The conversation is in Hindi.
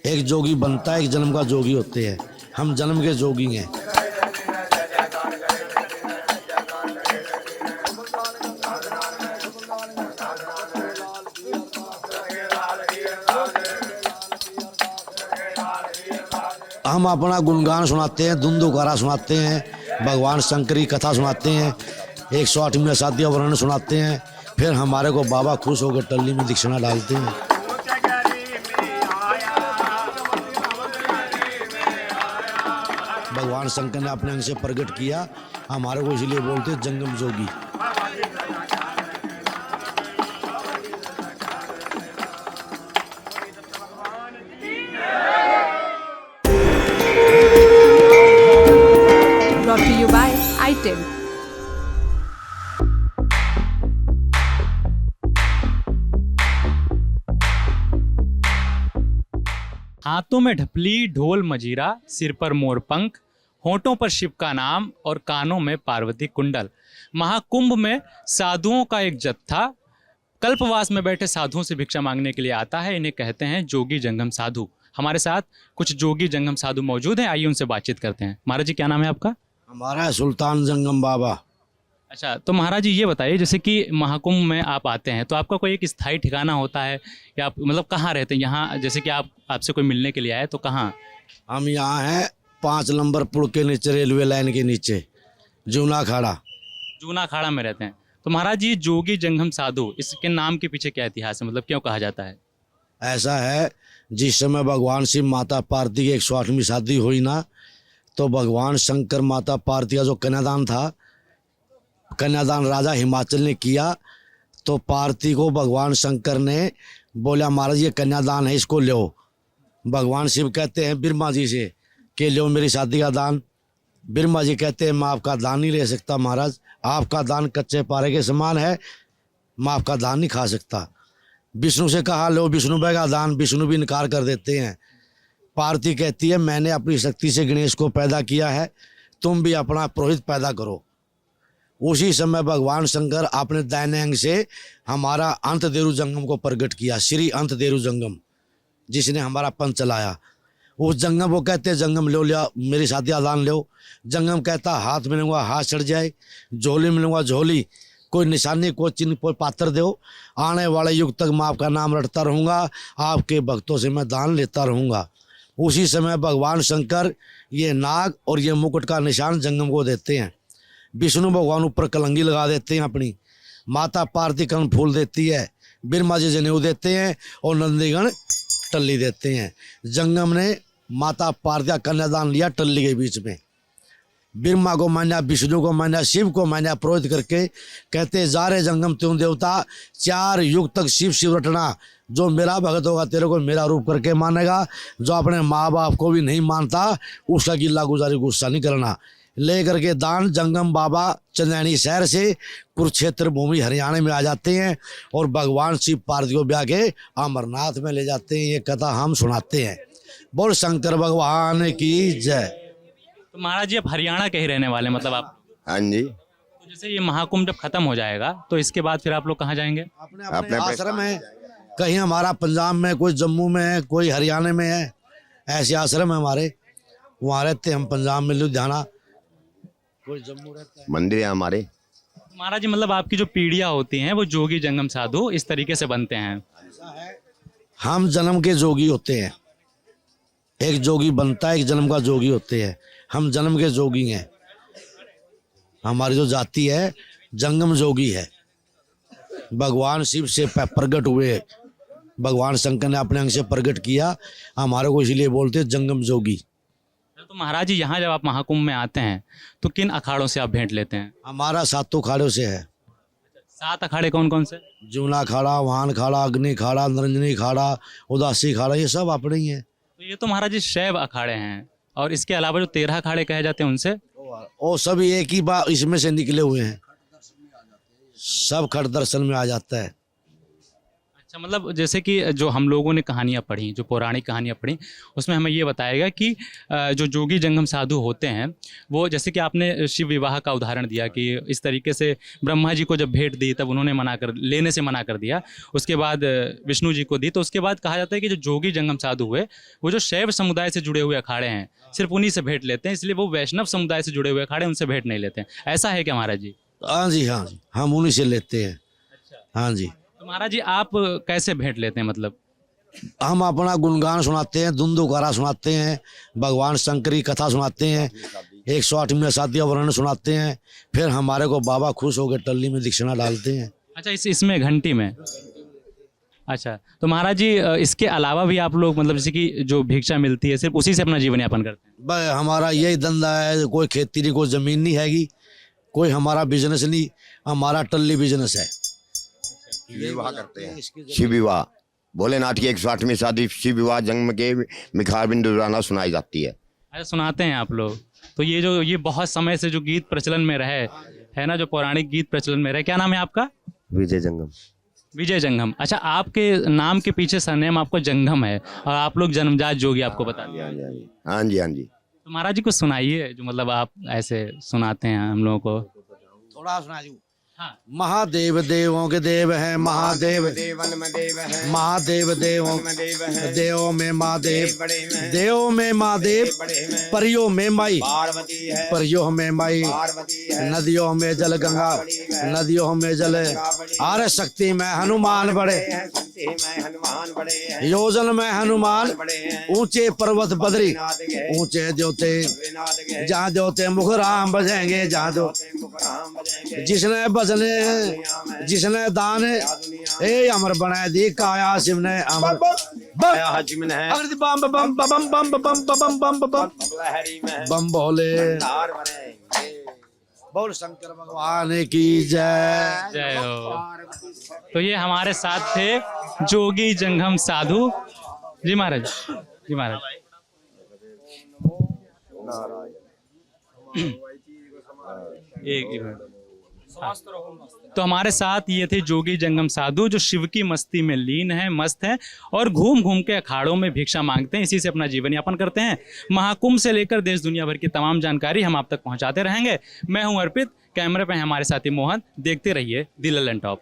एक जोगी बनता है, एक जन्म का जोगी होते हैं। हम जन्म के जोगी हैं। हम अपना गुणगान सुनाते हैं, धुन दुकारा सुनाते हैं, भगवान शंकर की कथा सुनाते हैं, 108वें शादियाँ वर्णन सुनाते हैं। फिर हमारे को बाबा खुश होकर टल्ली में दक्षिणा डालते हैं। भगवान शंकर ने अपने अंग से प्रकट किया, हमारे को इसलिए बोलते हैं जंगम जोगी। Brought to you by iTel. हाथों में ढपली, ढोल मजीरा, सिर पर मोर पंख, होंठों पर शिव का नाम और कानों में पार्वती कुंडल। महाकुंभ में साधुओं का एक जत्था कल्पवास में बैठे साधुओं से भिक्षा मांगने के लिए आता है। इन्हें कहते हैं जोगी जंगम साधु। हमारे साथ कुछ जोगी जंगम साधु मौजूद हैं, आइए उनसे बातचीत करते हैं। महाराज जी, क्या नाम है आपका? हमारा है सुल्तान जंगम बाबा। अच्छा, तो महाराज जी ये बताइए, जैसे कि महाकुंभ में आप आते हैं तो आपका कोई एक स्थायी ठिकाना होता है या आप मतलब कहाँ रहते हैं? यहाँ जैसे कि आपसे कोई मिलने के लिए आए तो कहाँ? हम यहाँ हैं 5 नंबर पुल के नीचे, रेलवे लाइन के नीचे, जूना खाड़ा। जूना अखाड़ा में रहते हैं। तो महाराज जी, जोगी जंगम साधु, इसके नाम के पीछे क्या इतिहास है, मतलब क्यों कहा जाता है? ऐसा है, जिस समय भगवान शिव माता पार्वती की 108वीं शादी हुई ना, तो भगवान शंकर माता पार्वती का जो कन्यादान था, कन्यादान राजा हिमाचल ने किया, तो पार्वती को भगवान शंकर ने बोला महाराज ये कन्यादान है, इसको लो। भगवान शिव कहते हैं ब्रह्मा जी से कि लो मेरी शादी का दान। ब्रह्मा जी कहते हैं मैं आपका दान नहीं ले सकता महाराज, आपका दान कच्चे पारे के समान है, मैं आपका दान नहीं खा सकता। विष्णु से कहा लो विष्णु भाई का दान, विष्णु भी इनकार कर देते हैं। पार्वती कहती है मैंने अपनी शक्ति से गणेश को पैदा किया है, तुम भी अपना पुरोहित पैदा करो। उसी समय भगवान शंकर अपने दाहिने अंग से हमारा अंतदेरु जंगम को प्रकट किया, श्री अंतदेरु जंगम, जिसने हमारा पंथ चलाया। उस जंगम को कहते हैं जंगम लो लिया मेरी शादी आदान लो। जंगम कहता हाथ मिलूंगा हाथ चढ़ जाए, झोली मिलूंगा झोली, कोई निशानी कोई चिन्ह कोई पात्र दो, आने वाले युग तक मैं आपका नाम रटता रहूँगा, आपके भक्तों से मैं दान लेता रहूँगा। उसी समय भगवान शंकर ये नाग और ये मुकुट का निशान जंगम को देते हैं। विष्णु भगवान ऊपर कलंगी लगा देते हैं अपनी, माता पार्वती कर्ण फूल देती है, ब्रह्मा जी जनेऊ देते हैं और नंदीगण टल्ली देते हैं। जंगम ने माता पार्वती का कन्यादान लिया टल्ली के बीच में। ब्रह्मा को मान्या, विष्णु को मान्या, शिव को मान्या, पुरोहित करके कहते जा रे जंगम त्यों देवता, 4 युग तक शिव शिव रटना, जो मेरा भगत होगा तेरे को मेरा रूप करके मानेगा, जो अपने माँ बाप को भी नहीं मानता उसका गिल्ला गुजारी गुस्सा नहीं करना। ले करके दान जंगम बाबा चंदैनी शहर से कुरुक्षेत्र भूमि हरियाणा में आ जाते हैं और भगवान शिव पार्वती को ब्याह के अमरनाथ में ले जाते हैं। ये कथा हम सुनाते हैं। बोल शंकर भगवान की जय। तो महाराज जी, आप हरियाणा के ही रहने वाले मतलब आप? हाँ जी। तो जैसे ये महाकुंभ जब खत्म हो जाएगा तो इसके बाद फिर आप लोग कहाँ जाएंगे? अपने आश्रम है, कहीं हमारा पंजाब में, कोई जम्मू में है, कोई हरियाणा में है, ऐसे आश्रम है हमारे, वहाँ रहते हम। पंजाब में लुधियाना, कोई जम्मू रहता है। मंदिर है हमारे। महाराज जी, मतलब आपकी जो पीढ़ियाँ होती हैं वो जोगी जंगम साधु इस तरीके से बनते हैं? हम जन्म के जोगी होते हैं। एक जोगी बनता है, एक जन्म का जोगी होते हैं। हम जन्म के जोगी हैं। हमारी जो जाति है जंगम जोगी है। भगवान शिव से प्रकट हुए, भगवान शंकर ने अपने अंग से प्रकट किया, हमारे को इसीलिए बोलते हैं जंगम जोगी। तो महाराज जी, यहाँ जब आप महाकुंभ में आते हैं तो किन अखाड़ों से आप भेंट लेते हैं? हमारा 7 अखाड़ों से है। 7 अखाड़े कौन कौन से? जूना खाड़ा, वाहन खाड़ा, अग्नि खाड़ा, निरंजनी खाड़ा, उदासी खाड़ा, ये सब अपने ही है। तो ये तो महाराज जी शैव अखाड़े हैं, और इसके अलावा जो 13 अखाड़े कहे जाते हैं उनसे? वो सब एक ही बात इसमें से निकले हुए हैं, सब खट दर्शन में आ जाता है। अच्छा, मतलब जैसे कि जो हम लोगों ने कहानियाँ पढ़ी, जो पौराणिक कहानियाँ पढ़ी, उसमें हमें ये बताएगा कि जो जोगी जंगम साधु होते हैं वो, जैसे कि आपने शिव विवाह का उदाहरण दिया कि इस तरीके से ब्रह्मा जी को जब भेंट दी तब उन्होंने लेने से मना कर दिया, उसके बाद विष्णु जी को दी, तो उसके बाद कहा जाता है कि जो जोगी जंगम साधु हुए वो जो शैव समुदाय से जुड़े हुए अखाड़े हैं सिर्फ उन्हीं से भेंट लेते हैं, इसलिए वो वैष्णव समुदाय से जुड़े हुए अखाड़े उनसे भेंट नहीं लेते हैं। ऐसा है क्या महाराज जी? हाँ जी, हाँ जी, हम उन्हीं से लेते हैं। हाँ जी, तो महाराज जी आप कैसे भेंट लेते हैं? मतलब हम अपना गुणगान सुनाते हैं, धुंधुकारा सुनाते हैं, भगवान शंकर की कथा सुनाते हैं, 108वें शादी वर्णन सुनाते हैं, फिर हमारे को बाबा खुश होकर टल्ली में दक्षिणा डालते हैं। अच्छा, इसमें घंटी में। अच्छा, तो महाराज जी इसके अलावा भी आप लोग मतलब जैसे कि जो भिक्षा मिलती है सिर्फ उसी से अपना जीवन यापन करते हैं? भाई हमारा यही धंधा है, कोई खेती नहीं, कोई जमीन नहीं हैगी, कोई हमारा बिजनेस नहीं, हमारा टल्ली बिजनेस है। शिव विवाह करते हैं, शिव विवाह, भोलेनाथ की 108वीं शादी शिव विवाह जन्म के मिखार बिंदु राना सुनाई जाती है। अच्छा, सुनाते हैं आप लोग। तो ये बहुत समय से जो गीत प्रचलन में रहे है ना, जो पौराणिक गीत प्रचलन में रहे, क्या नाम है आपका? विजय जंगम। विजय जंगम। अच्छा, आपके नाम के पीछे सरनेम आपको जंगम है और आप लोग जन्मजात जोगी, आपको बता दिया। हाँ जी, हाँ जी। तो महाराज जी को सुनाइए जो मतलब आप ऐसे सुनाते हैं हम लोगों को। थोड़ा सुना दूं। हाँ। महादेव देवों के देव है, महादेव देवन में देव है, महादेव देवों में देव है, देवों में महादेव, बड़े में देवों में महादेव, बड़े में परियों में माई, पार्वती है, परियों में माई, पार्वती है, नदियों में जल गंगा, नदियों में जल आरे शक्ति में हनुमान बड़े, शक्ति में हनुमान बड़े हैं, योजन में हनुमान, बड़े हैं, ऊंचे पर्वत बद्री, नाथ के, ऊंचे देवते, नाथ के, जहाँ देवते मुख राम बजेंगे, जहाँ दो मुख राम बजेंगे, जिसने बजने जिसने दान ए अमर बनाए दी काया शिव ने अमर हजमन है, अगर बम बम बम बम बम बम बम बम लहरी में बम भोले तार बने। बोल शंकर भगवान की जय। जय हो। तो ये हमारे साथ थे जोगी जंगम साधु जी। महाराज जी, महाराज एक मिनट। तो हमारे साथ ये थे जोगी जंगम साधु जो शिव की मस्ती में लीन है, मस्त है और घूम घूम के अखाड़ों में भिक्षा मांगते हैं, इसी से अपना जीवन यापन करते हैं। महाकुंभ से लेकर देश दुनिया भर की तमाम जानकारी हम आप तक पहुंचाते रहेंगे। मैं हूं अर्पित, कैमरे पे हमारे साथी मोहन। देखते रहिए द ललन टॉप।